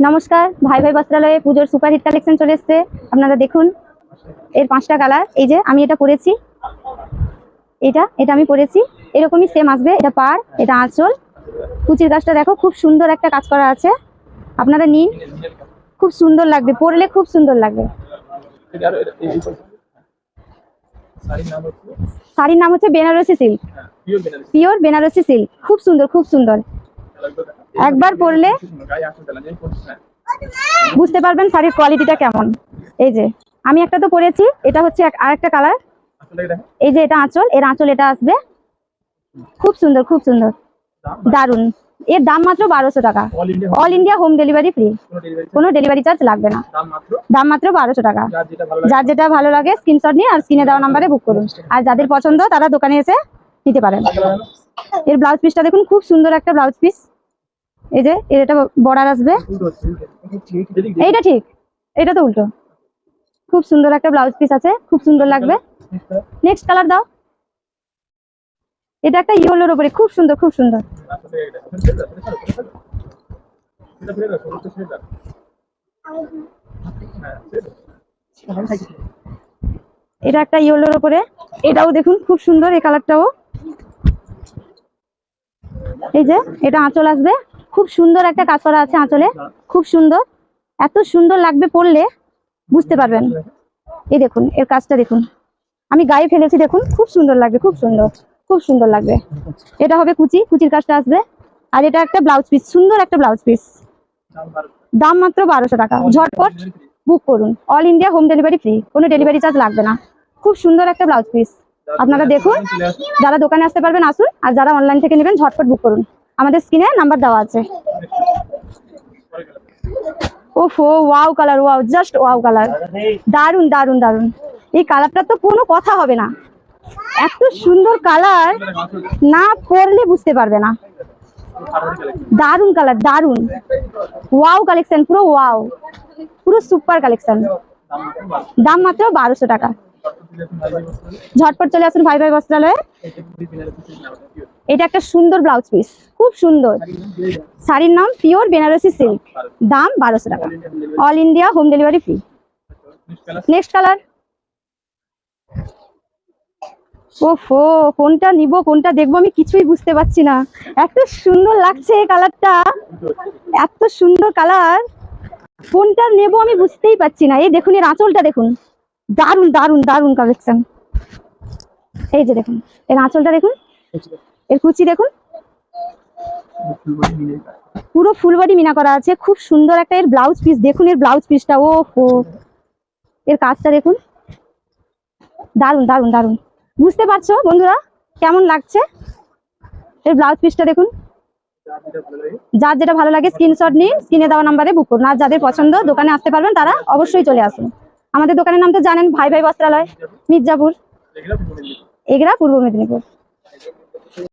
নমস্কার, ভাই ভাই বস্ত্রালয়ে পুজোর সুপারহিট কালেকশন চলে এসেছে। আপনারা দেখুন, এর 5টা কালার। এই যে আমি এটা পরেছি, এটা আমি পরেছি, এরকমই সেম আসবে। এটা পাড়, এটা আঁচল। কুচির কাজটা দেখো, খুব সুন্দর একটা কাজ করা আছে। আপনারা নিন, খুব সুন্দর লাগবে, পরলে খুব সুন্দর লাগবে। শাড়ির নাম হচ্ছে Banarasi silk, pure Banarasi silk. খুব সুন্দর, খুব সুন্দর। একবার পরলে বুঝতে পারবেন শাড়ির কোয়ালিটিটা কেমন। এই যে আমি একটা তো পরেছি, এটা হচ্ছে আরেকটা কালার। এই যে এটা আঁচল, এর আঁচল এটা আসবে। খুব সুন্দর, খুব সুন্দর, দারুন। এর দাম মাত্র 1200 টাকা। All India home delivery free, কোনো ডেলিভারি চার্জ লাগবে না। দাম মাত্র 1200 টাকা। যার যেটা ভালো লাগে স্ক্রিনশট নিয়ে আর স্ক্রিনে দেওয়া নাম্বারে বুক করুন। আর যাদের পছন্দ তারা দোকানে এসে নিতে পারেন। এর ব্লাউজ পিসটা দেখুন, খুব সুন্দর একটা ব্লাউজ পিস। এই যে এটা বর্ডার আসবে। এইটা ঠিক, এটা তো উল্টো। খুব সুন্দর একটা ব্লাউজ পিস আছে, খুব সুন্দর লাগবে। নেক্সট কালার দাও। এটা একটা ইয়েলোর উপরে, খুব সুন্দর, খুব সুন্দর। এটা একটা ইয়েলোর উপরে, এটাও দেখুন খুব সুন্দর, এই কালারটাও। এই যে এটা আঁচল আসবে, খুব সুন্দর একটা কাজ করা আছে আঁচলে, খুব সুন্দর। এত সুন্দর লাগবে পরলে, বুঝতে পারবেন। এই দেখুন এর কাজটা দেখুন, আমি গায়ে ফেলেছি, দেখুন খুব সুন্দর লাগবে, খুব সুন্দর, খুব সুন্দর লাগবে। এটা হবে কুচির কাজটা আসবে। আর এটা একটা ব্লাউজ পিস, সুন্দর একটা ব্লাউজ পিস। দাম মাত্র 1200 টাকা। ঝটপট বুক করুন, all India home delivery free, কোনো ডেলিভারি চার্জ লাগবে না। খুব সুন্দর একটা ব্লাউজ পিস। আপনারা দেখুন, যারা দোকানে আসতে পারবেন আসুন, আর যারা অনলাইন থেকে নেবেন ঝটপট বুক করুন। আমাদের স্ক্রিনে নাম্বার দেওয়া আছে। ওফো, wow colour, wow, just wow colour. দারুন, দারুন, দারুন। এই কালারটা তো কোনো কথা হবে না। এত সুন্দর কালার, না পরলে বুঝতে পারবে না। দারুন কালার, দারুন। ওয়াও কালেকশন, পুরো ওয়াও, পুরো সুপার কালেকশন। দাম মাত্র 1200 টাকা। ঝটপট চলে আসুন ভাই ভাই বস্ত্রালয়ে। এটা একটা সুন্দর ব্লাউজ পিস, খুব সুন্দর। শাড়ির নাম পিওর বেনারসি সিল্ক, দাম 1200 টাকা। All India home delivery free. Next colour. ওফো, কোনটা নিব কোনটা দেখবো আমি কিছুই বুঝতে পারছি না। এত সুন্দর লাগছে এই কালারটা, এত সুন্দর কালার, কোনটা নেব আমি বুঝতেই পারছি না। এই দেখুন এর আঁচলটা দেখুন, দারুন, দারুন, দারুন কালেকশন। এই যে দেখুন এর আঁচলটা দেখুন, এর কুচি দেখুন, পুরো ফুল বডি মিনা করা আছে। খুব সুন্দর একটা এর ব্লাউজ পিস দেখুন, এর ব্লাউজ পিসটা, ওহো, এর কাজটা দেখুন, দারুন, দারুন, দারুন। বুঝতে পারছো বন্ধুরা কেমন লাগছে? এর ব্লাউজ পিসটা দেখুন। যার যেটা ভালো লাগে স্ক্রিনশট নিয়ে স্ক্রিনে দেওয়া নাম্বারে বুক করুন। আর যাদের পছন্দ দোকানে আসতে পারবেন তারা অবশ্যই চলে আসুন। আমাদের দোকানের নাম তো জানেন, ভাই ভাই বস্ত্রালয়, মির্জাপুর, এগরা, পূর্ব মেদিনীপুর।